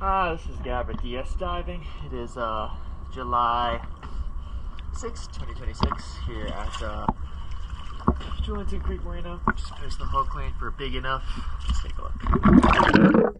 This is Gabber DS Diving. It is July 6, 2026 here at Julington Creek Marina. Just finished the hull clean for Big E Nuff. Let's take a look.